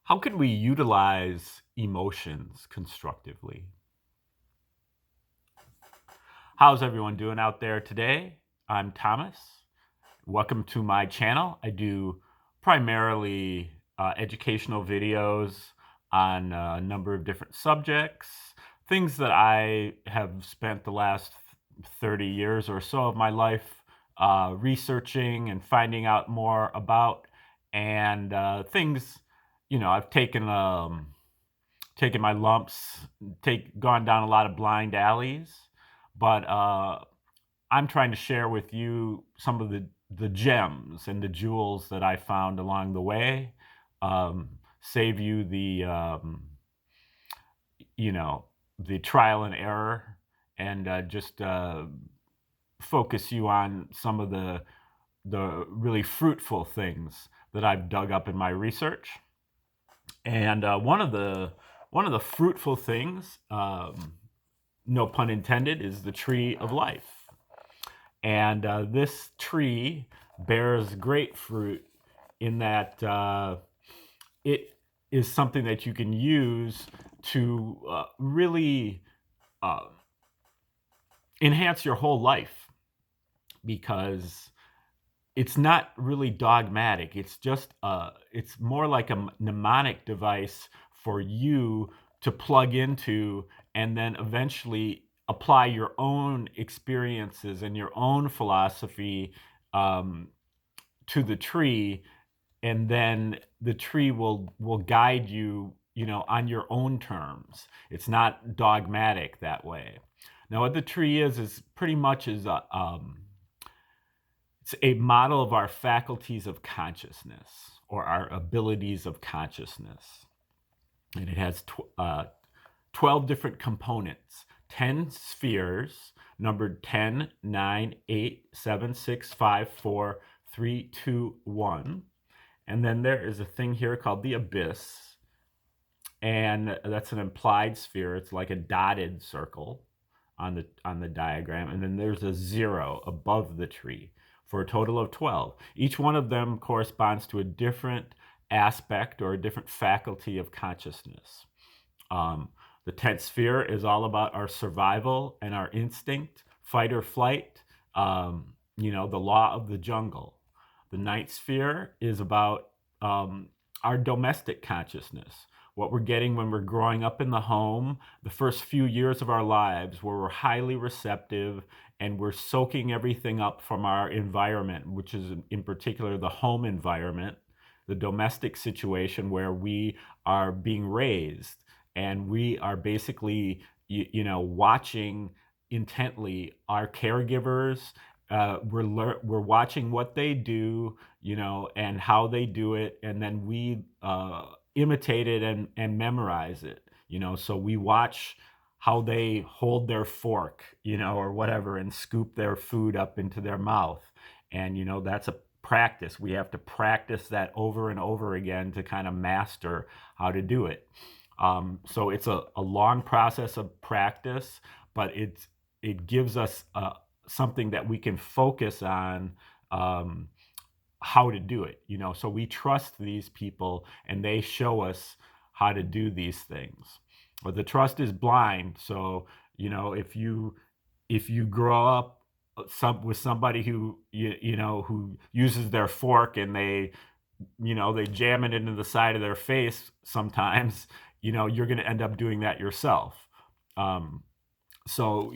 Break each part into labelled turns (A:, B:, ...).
A: How could we utilize emotions constructively? How's everyone doing out there today? I'm Thomas. Welcome to my channel. I do primarily educational videos on a number of different subjects, things that I have spent the last 30 years or so of my life researching and finding out more about, and things, I've taken my lumps, gone down a lot of blind alleys, but I'm trying to share with you some of the gems and the jewels that I found along the way. Save you you know, the trial and error, and just focus you on some of the really fruitful things that I've dug up in my research. And one of the fruitful things, no pun intended, is the tree of life. And this tree bears great fruit in that it is something that you can use to really uh, enhance your whole life, because it's not really dogmatic. It's more like a mnemonic device for you to plug into, and then eventually apply your own experiences and your own philosophy um, to the tree, and then the tree will guide you, on your own terms. It's not dogmatic that way. Now, what the tree is pretty much is it's a model of our faculties of consciousness, or our abilities of consciousness. And it has 12 different components, 10 spheres, numbered 10, 9, 8, 7, 6, 5, 4, 3, 2, 1. And then there is a thing here called the abyss. And that's an implied sphere. It's like a dotted circle on the diagram. And then there's a 0 above the tree, for a total of 12. Each one of them corresponds to a different aspect or a different faculty of consciousness. The 10th sphere is all about our survival and our instinct, fight or flight, the law of the jungle. The ninth sphere is about our domestic consciousness, what we're getting when we're growing up in the home, the first few years of our lives, where we're highly receptive and we're soaking everything up from our environment, which is in particular the home environment, the domestic situation where we are being raised, and we are basically, watching intently our caregivers. We're watching what they do, and how they do it, and then we imitate it and memorize it. So we watch how they hold their fork, or whatever, and scoop their food up into their mouth. And that's a practice. We have to practice that over and over again to kind of master how to do it. So it's a long process of practice, but it gives us something that we can focus on, how to do it. So we trust these people, and they show us how to do these things. But the trust is blind. So if you grow up with somebody who who uses their fork, and they jam it into the side of their face sometimes, you're going to end up doing that yourself. So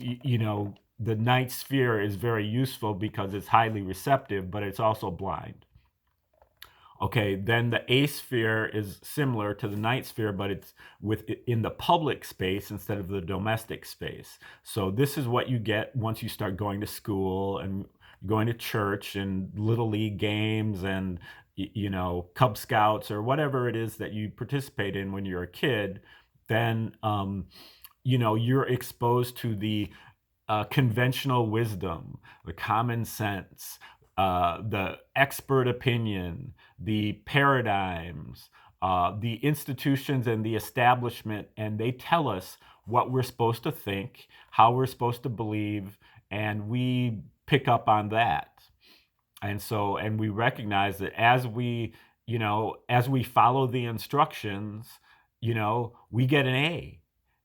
A: the ninth sphere is very useful because it's highly receptive, but it's also blind. Okay, then the eighth sphere is similar to the ninth sphere, but it's in the public space instead of the domestic space. So this is what you get once you start going to school and going to church and little league games and Cub Scouts or whatever it is that you participate in when you're a kid. Then you're exposed to the conventional wisdom, the common sense, the expert opinion, the paradigms, the institutions and the establishment, and they tell us what we're supposed to think, how we're supposed to believe, and we pick up on that. And we recognize that as we as we follow the instructions, we get an A.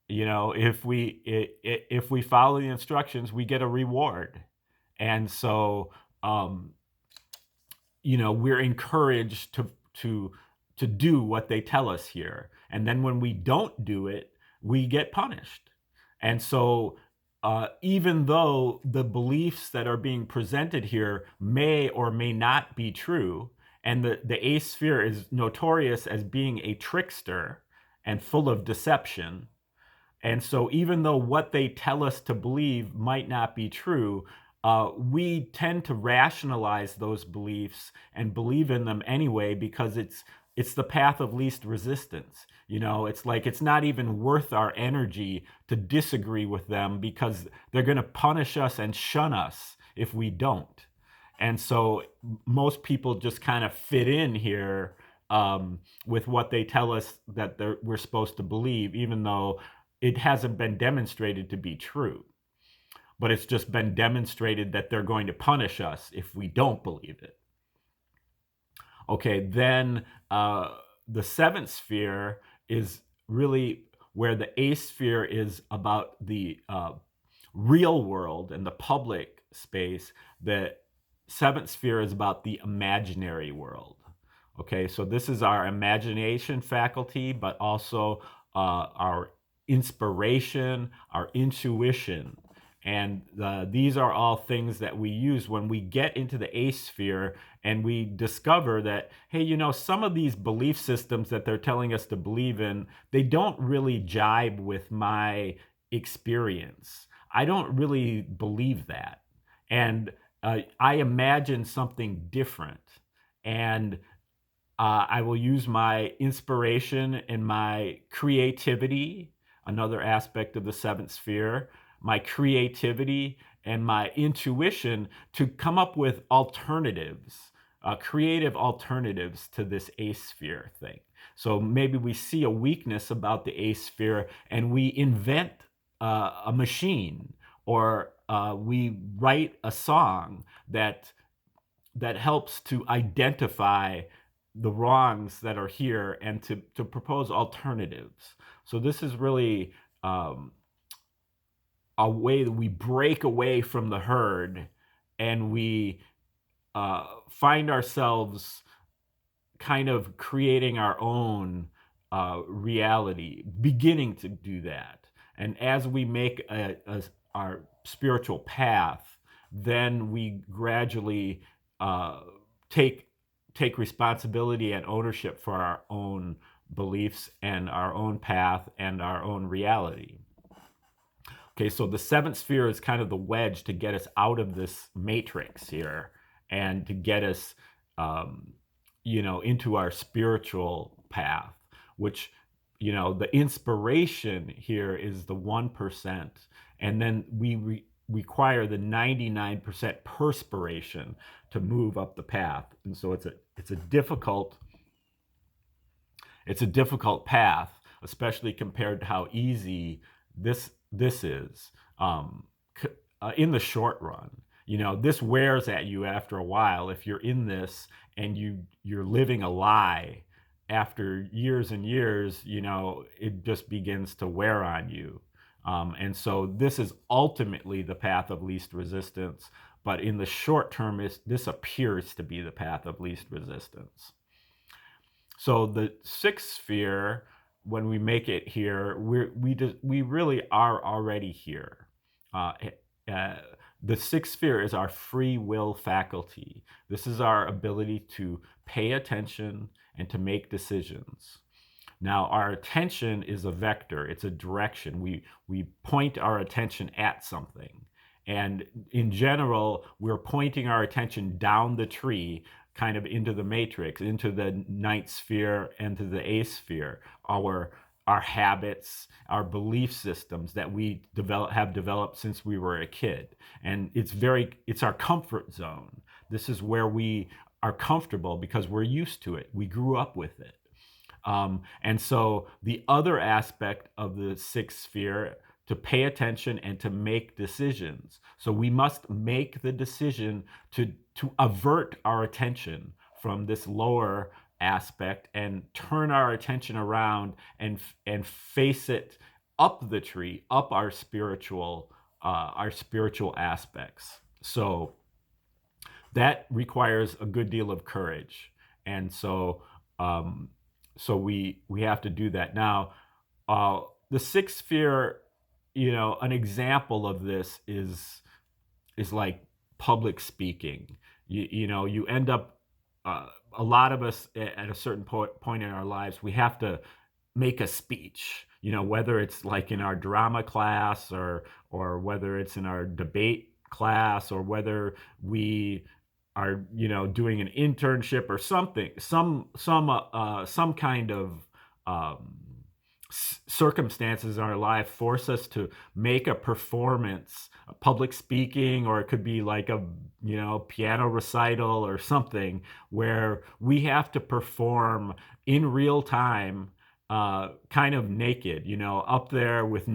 A: If we follow the instructions, we get a reward. And so, we're encouraged to do what they tell us here. And then when we don't do it, we get punished. And so, even though the beliefs that are being presented here may or may not be true, and the A sphere is notorious as being a trickster and full of deception. And so, even though what they tell us to believe might not be true, we tend to rationalize those beliefs and believe in them anyway because it's the path of least resistance. It's like it's not even worth our energy to disagree with them because they're going to punish us and shun us if we don't. And so most people just kind of fit in here with what they tell us that we're supposed to believe, even though it hasn't been demonstrated to be true. But it's just been demonstrated that they're going to punish us if we don't believe it. Okay, then the seventh sphere is really where the A sphere is about the real world and the public space. The seventh sphere is about the imaginary world. Okay, so this is our imagination faculty, but also our inspiration, our intuition. And these are all things that we use when we get into the A sphere and we discover that, hey, some of these belief systems that they're telling us to believe in, they don't really jibe with my experience. I don't really believe that. And I imagine something different. And I will use my inspiration and my creativity, another aspect of the seventh sphere, my creativity and my intuition to come up with alternatives, creative alternatives to this A sphere thing. So maybe we see a weakness about the A sphere and we invent a machine, or we write a song that helps to identify the wrongs that are here and to propose alternatives. So this is really a way that we break away from the herd and we find ourselves kind of creating our own reality, beginning to do that. And as we make our spiritual path, then we gradually take responsibility and ownership for our own beliefs and our own path and our own reality. Okay, so the seventh sphere is kind of the wedge to get us out of this matrix here and to get us, into our spiritual path, which, the inspiration here is the 1%. And then we require the 99% perspiration to move up the path. And so it's a difficult path, especially compared to how easy this is in the short run. This wears at you after a while. If you're in this and you're living a lie after years and years, it just begins to wear on you. And so this is ultimately the path of least resistance, but in the short term, this appears to be the path of least resistance. So the sixth sphere, when we make it here, we really are already here. The sixth sphere is our free will faculty. This is our ability to pay attention and to make decisions. Now, our attention is a vector. It's a direction. We point our attention at something. And in general, we're pointing our attention down the tree, kind of into the matrix, into the ninth sphere and to the eighth sphere. Our habits, our belief systems that we have developed since we were a kid. And it's our comfort zone. This is where we are comfortable because we're used to it. We grew up with it. And so the other aspect of the sixth sphere, to pay attention and to make decisions. So we must make the decision to avert our attention from this lower aspect and turn our attention around and face it up the tree, up our spiritual aspects. So that requires a good deal of courage, and um, so we have to do that. Now, the sixth sphere, an example of this is like public speaking. You end up, a lot of us at a certain point in our lives, we have to make a speech, whether it's like in our drama class or whether it's in our debate class or whether we are, doing an internship or something, some kind of um, circumstances in our life force us to make a performance, a public speaking, or it could be like a piano recital or something where we have to perform in real time, kind of naked, up there with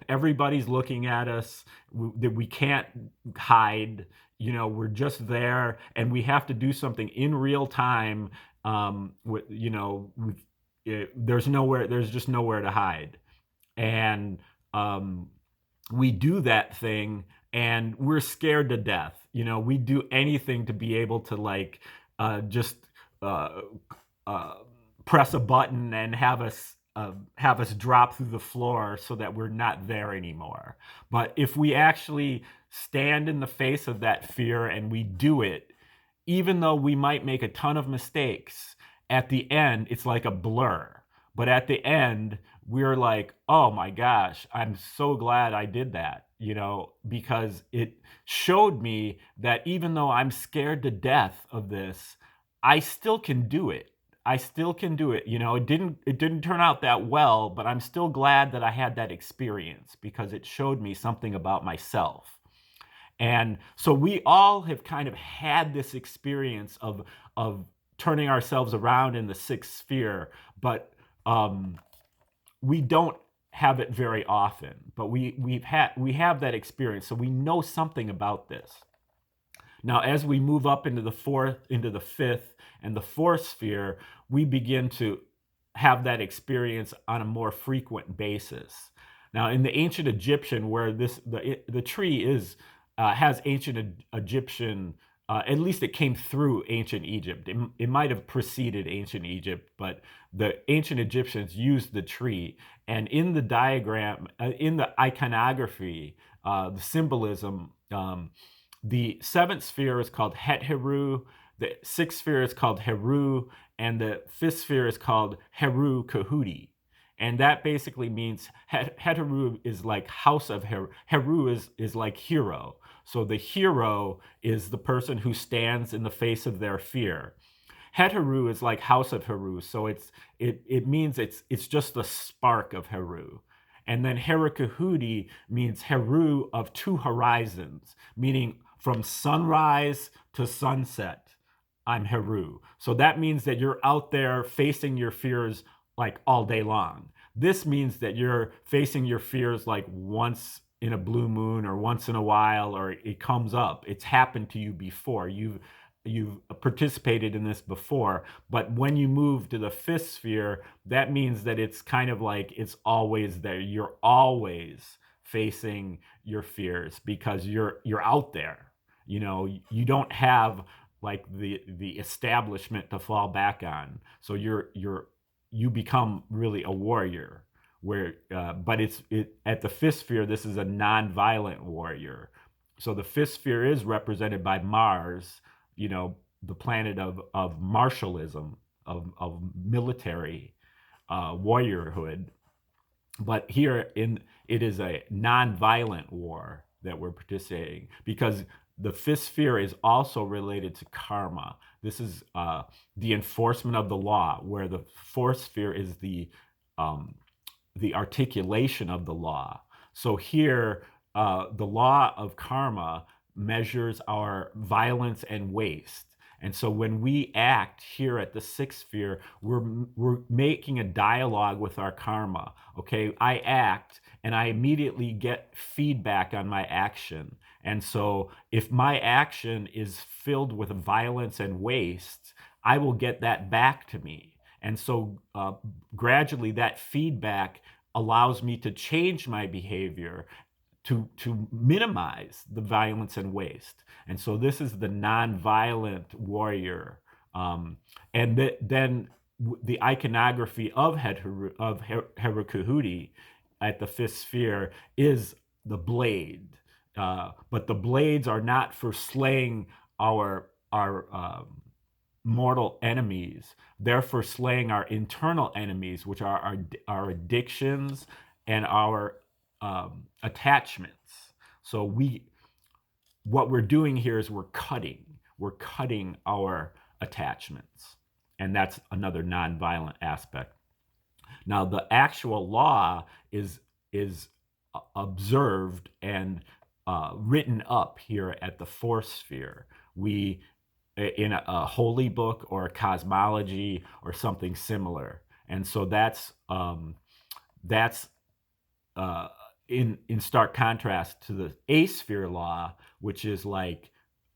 A: everybody's looking at us, that we can't hide, we're just there and we have to do something in real time. There's just nowhere to hide. And we do that thing and we're scared to death. We do anything to be able to just uh, uh, press a button and have us drop through the floor so that we're not there anymore. But if we actually stand in the face of that fear and we do it, even though we might make a ton of mistakes, at the end, it's like a blur. But at the end, we're like, oh my gosh, I'm so glad I did that, because it showed me that even though I'm scared to death of this, I still can do it. I still can do it. It didn't turn out that well, but I'm still glad that I had that experience because it showed me something about myself. And so we all have kind of had this experience of turning ourselves around in the sixth sphere, but we don't have it very often. But we have that experience, so we know something about this. Now, as we move up into the fifth and the fourth sphere, we begin to have that experience on a more frequent basis. Now, in the ancient Egyptian, where the tree has ancient Egyptian, at least it came through ancient Egypt. It might have preceded ancient Egypt, but the ancient Egyptians used the tree. And in the diagram, in the iconography, the symbolism, the seventh sphere is called Het Heru, the sixth sphere is called Heru, and the fifth sphere is called Heru Kahudi. And that basically means Heteru is like house of Heru. Heru is like hero. So the hero is the person who stands in the face of their fear. Heteru is like house of Heru. So it means it's just the spark of Heru. And then Herukahudi means Heru of two horizons, meaning from sunrise to sunset, I'm Heru. So that means that you're out there facing your fears like all day long. This means that you're facing your fears like once in a blue moon or once in a while, or it comes up. It's happened to you before. You've participated in this before. But when you move to the fifth sphere, that means that it's kind of like it's always there. You're always facing your fears because you're out there. You don't have like the establishment to fall back on. So you become really a warrior. But at the fifth sphere, this is a non-violent warrior. So the fifth sphere is represented by Mars, the planet of martialism, of military warriorhood. But here it is a non-violent war that we're participating, because the fifth sphere is also related to karma. This is the enforcement of the law, where the fourth sphere is the articulation of the law. So here, the law of karma measures our violence and waste. And so when we act here at the sixth sphere, we're making a dialogue with our karma. Okay, I act and I immediately get feedback on my action. And so if my action is filled with violence and waste, I will get that back to me. And so gradually that feedback allows me to change my behavior to minimize the violence and waste. And so this is the nonviolent warrior. And then the iconography of Herukuhuti at the fifth sphere is the blade. But the blades are not for slaying our mortal enemies. They're for slaying our internal enemies, which are our addictions and our attachments. So what we're doing here is we're cutting our attachments, and that's another nonviolent aspect. Now, the actual law is observed and written up here at the fourth sphere. We in a holy book or a cosmology or something similar, and so that's in stark contrast to the A-sphere law, which is like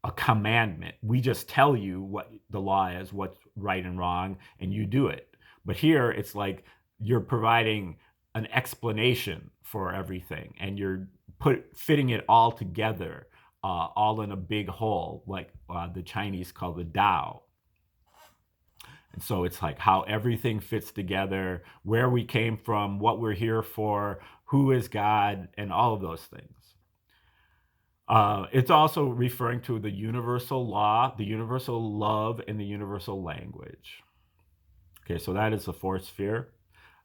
A: a commandment. We just tell you what the law is, what's right and wrong, and you do it. But here it's like you're providing an explanation for everything, and you're fitting it all together, all in a big whole, like the Chinese call the Tao. And so it's like how everything fits together, where we came from, what we're here for, who is God, and all of those things. It's also referring to the universal law, the universal love, and the universal language. Okay, so that is the fourth sphere.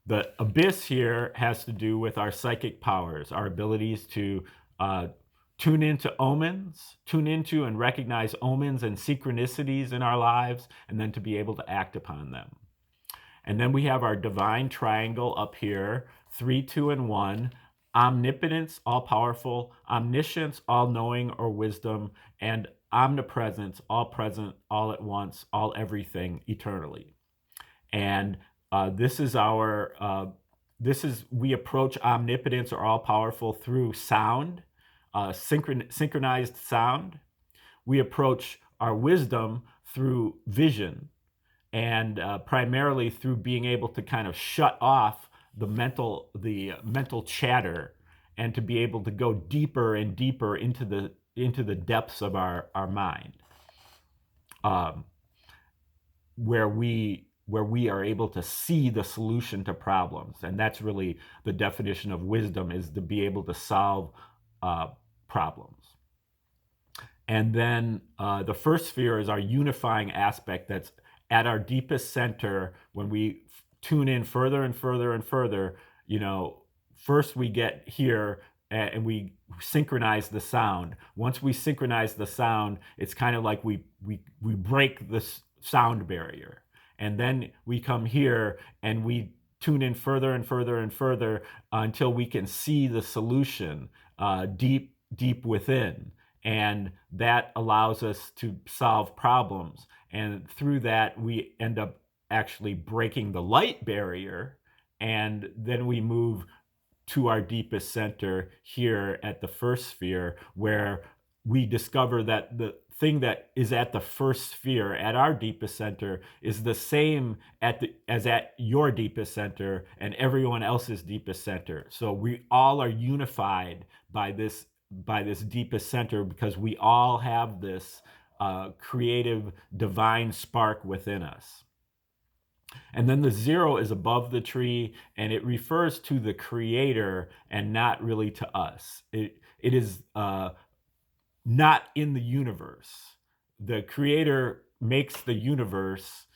A: The abyss here has to do with our psychic powers, our abilities to tune into omens, tune into and recognize omens and synchronicities in our lives, and then to be able to act upon them. And then we have our divine triangle up here, 3, 2, and 1, omnipotence, all-powerful, omniscience, all-knowing or wisdom, and omnipresence, all-present, all at once, all everything, eternally. And we approach omnipotence or all-powerful through sound, synchronized sound. We approach our wisdom through vision, and primarily through being able to kind of shut off the mental chatter, and to be able to go deeper and deeper into the depths of our mind, where we are able to see the solution to problems. And that's really the definition of wisdom, is to be able to solve problems. And then the first sphere is our unifying aspect that's at our deepest center. When we tune in further and further and further, first we get here and we synchronize the sound. Once we synchronize the sound, it's kind of like we break the sound barrier. And then we come here and we tune in further and further and further until we can see the solution deep within. And that allows us to solve problems. And through that, we end up actually breaking the light barrier. And then we move to our deepest center here at the first sphere, where we discover that the thing that is at the first sphere, at our deepest center, is the same as at your deepest center and everyone else's deepest center. So we all are unified by this deepest center, because we all have this creative divine spark within us. And then the 0 is above the tree, and it refers to the creator and not really to us. It is not in the universe. The creator makes the universe,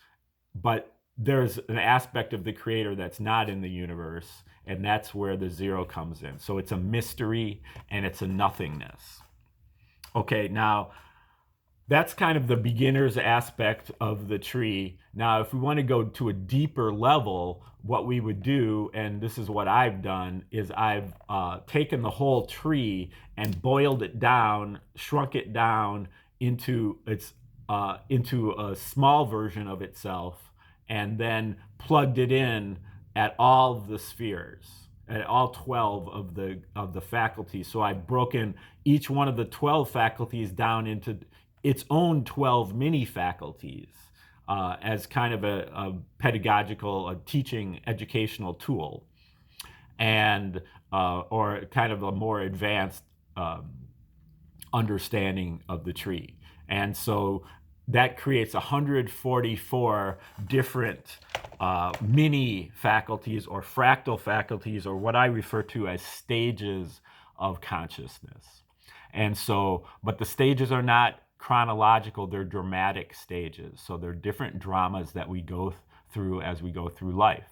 A: but there's an aspect of the creator that's not in the universe, and that's where the 0 comes in. So it's a mystery and it's a nothingness. Okay, now that's kind of the beginner's aspect of the tree. Now, if we want to go to a deeper level, what we would do, and this is what I've done, is I've taken the whole tree and boiled it down, shrunk it down into a small version of itself, and then plugged it in at all the spheres, at all 12 of the faculties. So I've broken each one of the 12 faculties down into its own 12 mini faculties. as kind of a pedagogical, a teaching educational tool, and or kind of a more advanced understanding of the tree. And so that creates 144 different mini faculties or fractal faculties, or what I refer to as stages of consciousness. And so, but the stages are not chronological, they're dramatic stages. So they're different dramas that we go through as we go through life.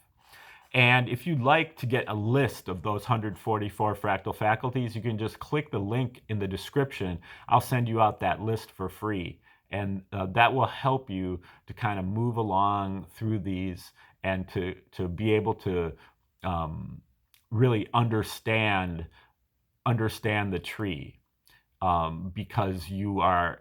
A: And if you'd like to get a list of those 144 fractal faculties, you can just click the link in the description. I'll send you out that list for free. And that will help you to kind of move along through these and to be able to really understand the tree, because you're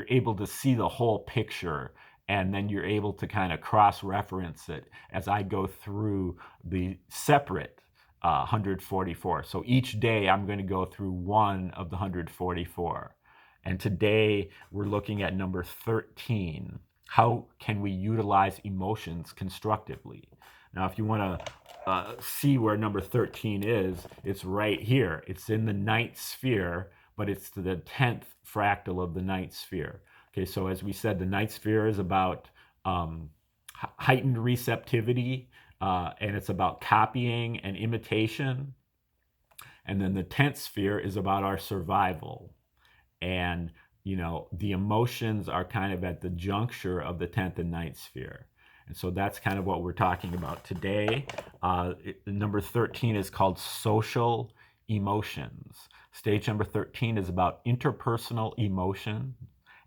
A: able to see the whole picture, and then you're able to kind of cross-reference it as I go through the separate 144. So each day I'm going to go through one of the 144. And today we're looking at number 13. How can we utilize emotions constructively? Now, if you want to see where number 13 is, it's right here. It's in the ninth sphere, but it's the 10th fractal of the ninth sphere. Okay, so as we said, the ninth sphere is about heightened receptivity, and it's about copying and imitation. And then the 10th sphere is about our survival. And, the emotions are kind of at the juncture of the 10th and ninth sphere. And so that's kind of what we're talking about today. Number 13 is called social emotions. Stage number 13 is about interpersonal emotion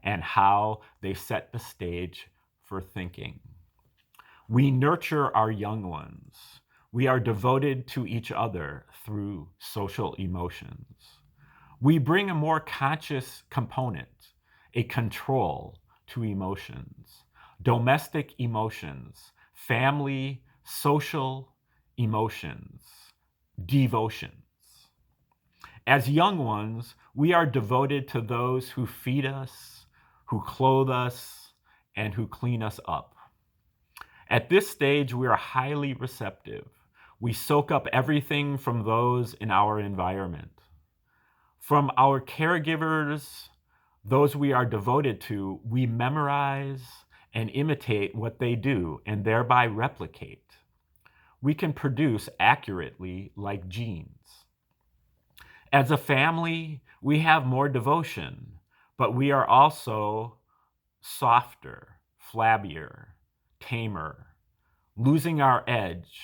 A: and how they set the stage for thinking. We nurture our young ones. We are devoted to each other through social emotions. We bring a more conscious component, a control to emotions, domestic emotions, family, social emotions, devotions. As young ones, we are devoted to those who feed us, who clothe us, and who clean us up. At this stage, we are highly receptive. We soak up everything from those in our environment. From our caregivers, those we are devoted to, we memorize and imitate what they do and thereby replicate. We can produce accurately like genes. As a family, we have more devotion, but we are also softer, flabbier, tamer, losing our edge,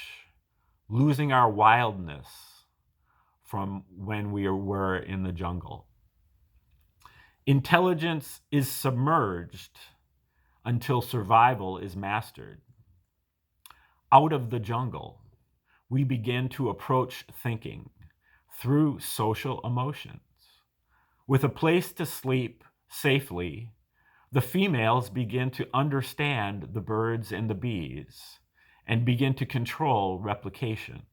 A: losing our wildness from when we were in the jungle. Intelligence is submerged until survival is mastered. Out of the jungle, we begin to approach thinking through social emotions. With a place to sleep safely, the females begin to understand the birds and the bees and begin to control replication.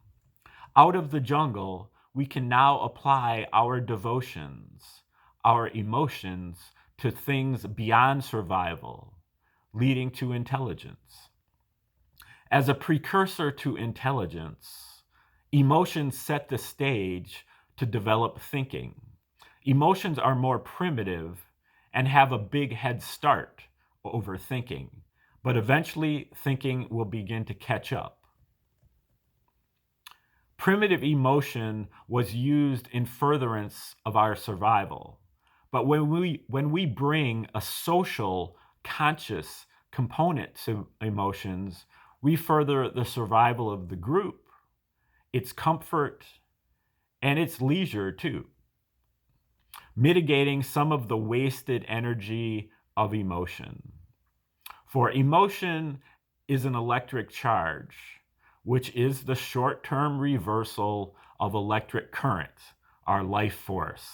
A: Out of the jungle, we can now apply our devotions, our emotions to things beyond survival, leading to intelligence. As a precursor to intelligence, emotions set the stage to develop thinking. Emotions are more primitive and have a big head start over thinking, but eventually thinking will begin to catch up. Primitive emotion was used in furtherance of our survival. But when we bring a social, conscious component to emotions, we further the survival of the group, its comfort, and its leisure too, mitigating some of the wasted energy of emotion. For emotion is an electric charge, which is the short-term reversal of electric current, our life force.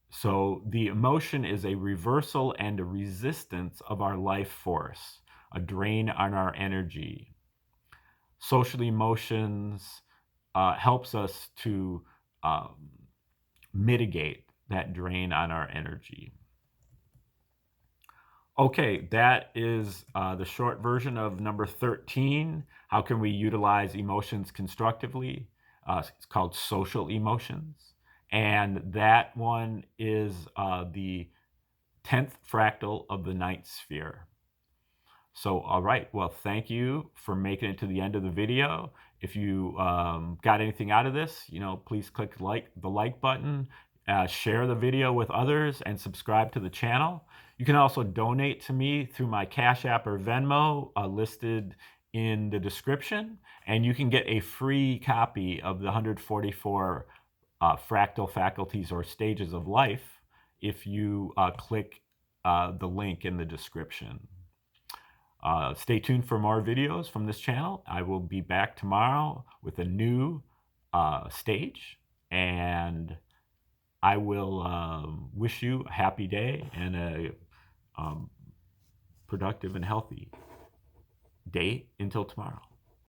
A: So the emotion is a reversal and a resistance of our life force, a drain on our energy. Social emotions helps us to mitigate that drain on our energy. Okay, that is the short version of number 13. How can we utilize emotions constructively? It's called social emotions. And that one is the 10th fractal of the ninth sphere. So, all right, well, thank you for making it to the end of the video. If you got anything out of this, please click the like button, share the video with others, and subscribe to the channel. You can also donate to me through my Cash App or Venmo listed in the description, and you can get a free copy of the 144 Fractal Faculties or Stages of Life if you click the link in the description. Stay tuned for more videos from this channel. I will be back tomorrow with a new stage, and I will wish you a happy day and a productive and healthy day until tomorrow.